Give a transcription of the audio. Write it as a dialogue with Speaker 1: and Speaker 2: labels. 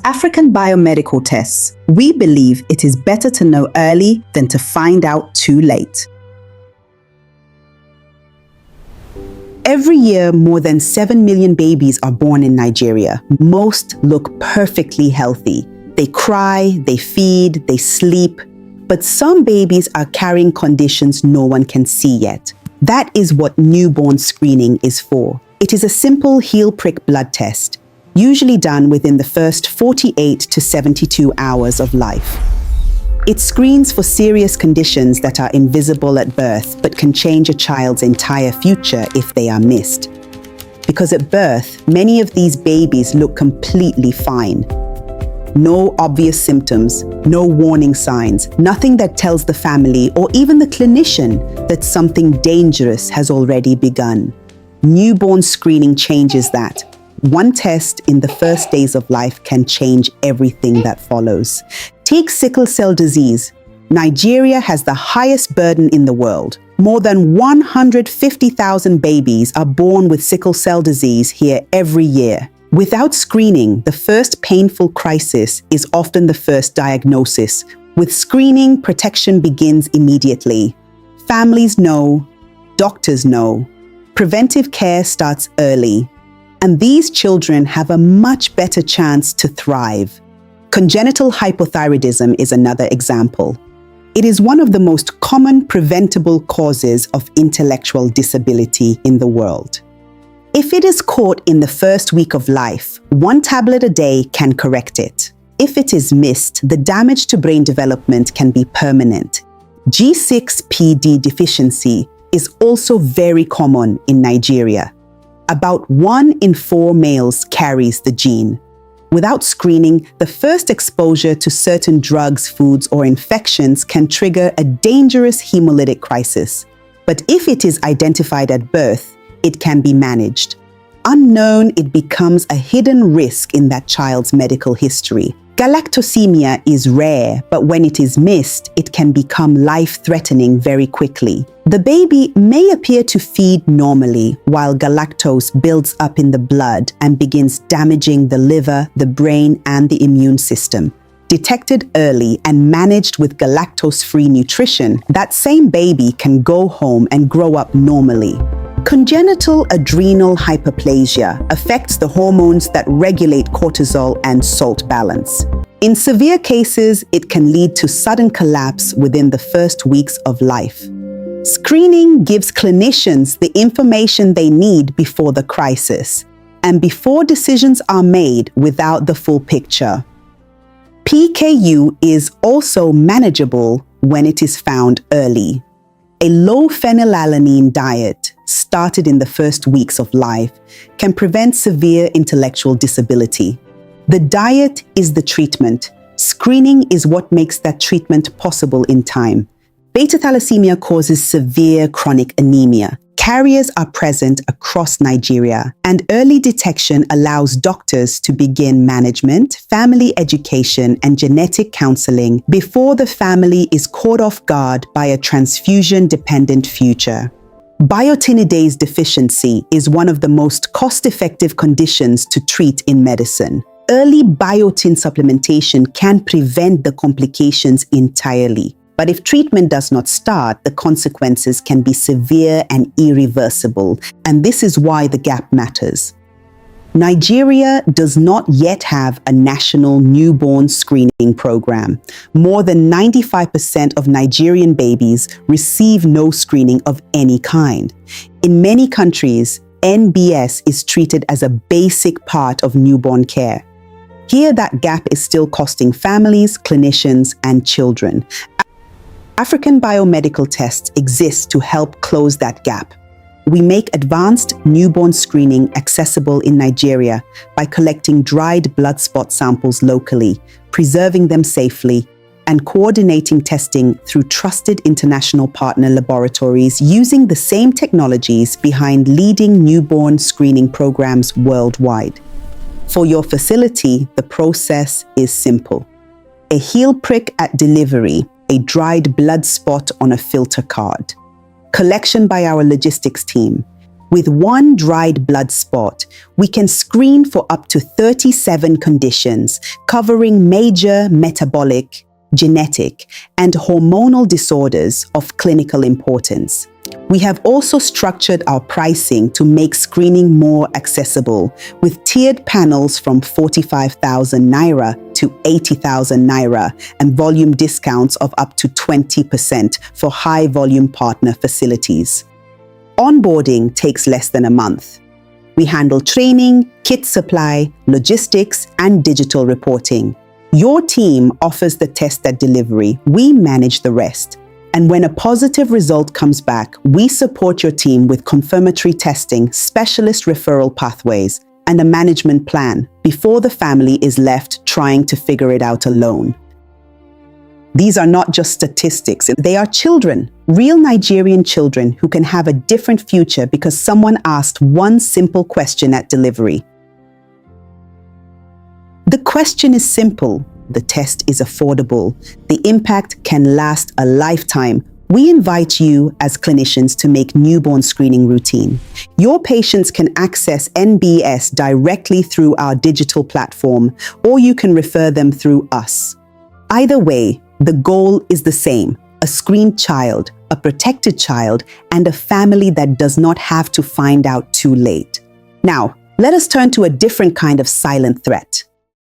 Speaker 1: African biomedical tests. We believe it is better to know early than to find out too late. Every year, more than 7 million babies are born in Nigeria. Most look perfectly healthy. They cry, they feed, they sleep. But some babies are carrying conditions no one can see yet. That is what newborn screening is for. It is a simple heel prick blood test, usually done within the first 48 to 72 hours of life. It screens for serious conditions that are invisible at birth but can change a child's entire future if they are missed. Because at birth, many of these babies look completely fine. No obvious symptoms, no warning signs, nothing that tells the family or even the clinician that something dangerous has already begun. Newborn screening changes that. One test in the first days of life can change everything that follows. Take sickle cell disease. Nigeria has the highest burden in the world. More than 150,000 babies are born with sickle cell disease here every year. Without screening, the first painful crisis is often the first diagnosis. With screening, protection begins immediately. Families know, doctors know. Preventive care starts early. And these children have a much better chance to thrive. Congenital hypothyroidism is another example. It is one of the most common preventable causes of intellectual disability in the world. If it is caught in the first week of life, 1 tablet a day can correct it. If it is missed, the damage to brain development can be permanent. G6PD deficiency is also very common in Nigeria. About 1 in 4 males carries the gene. Without screening, the first exposure to certain drugs, foods, or infections can trigger a dangerous hemolytic crisis. But if it is identified at birth, it can be managed. Unknown, it becomes a hidden risk in that child's medical history. Galactosemia is rare, but when it is missed, it can become life-threatening very quickly. The baby may appear to feed normally while galactose builds up in the blood and begins damaging the liver, the brain, and the immune system. Detected early and managed with galactose-free nutrition, that same baby can go home and grow up normally. Congenital adrenal hyperplasia affects the hormones that regulate cortisol and salt balance. In severe cases, it can lead to sudden collapse within the first weeks of life. Screening gives clinicians the information they need before the crisis and before decisions are made without the full picture. PKU is also manageable when it is found early. A low phenylalanine diet, started in the first weeks of life, can prevent severe intellectual disability. The diet is the treatment. Screening is what makes that treatment possible in time. Beta thalassemia causes severe chronic anemia. Carriers are present across Nigeria, and early detection allows doctors to begin management, family education, and genetic counseling before the family is caught off guard by a transfusion-dependent future. Biotinidase deficiency is one of the most cost-effective conditions to treat in medicine. Early biotin supplementation can prevent the complications entirely. But if treatment does not start, the consequences can be severe and irreversible, and this is why the gap matters. Nigeria does not yet have a national newborn screening program. More than 95% of Nigerian babies receive no screening of any kind. In many countries, NBS is treated as a basic part of newborn care. Here, that gap is still costing families, clinicians, and children. African biomedical tests exist to help close that gap. We make advanced newborn screening accessible in Nigeria by collecting dried blood spot samples locally, preserving them safely, and coordinating testing through trusted international partner laboratories using the same technologies behind leading newborn screening programs worldwide. For your facility, the process is simple. A heel prick at delivery, a dried blood spot on a filter card. Collection by our logistics team. With one dried blood spot, we can screen for up to 37 conditions, covering major metabolic, genetic, and hormonal disorders of clinical importance. We have also structured our pricing to make screening more accessible, with tiered panels from 45,000 naira to 80,000 naira and volume discounts of up to 20% for high-volume partner facilities. Onboarding takes less than a month. We handle training, kit supply, logistics, and digital reporting. Your team offers the test at delivery. We manage the rest. And when a positive result comes back, we support your team with confirmatory testing, specialist referral pathways, and a management plan before the family is left trying to figure it out alone. These are not just statistics, they are children, real Nigerian children who can have a different future because someone asked one simple question at delivery. The question is simple. The test is affordable. The impact can last a lifetime. We invite you as clinicians to make newborn screening routine. Your patients can access NBS directly through our digital platform, or you can refer them through us. Either way, the goal is the same: a screened child, a protected child, and a family that does not have to find out too late. Now, let us turn to a different kind of silent threat: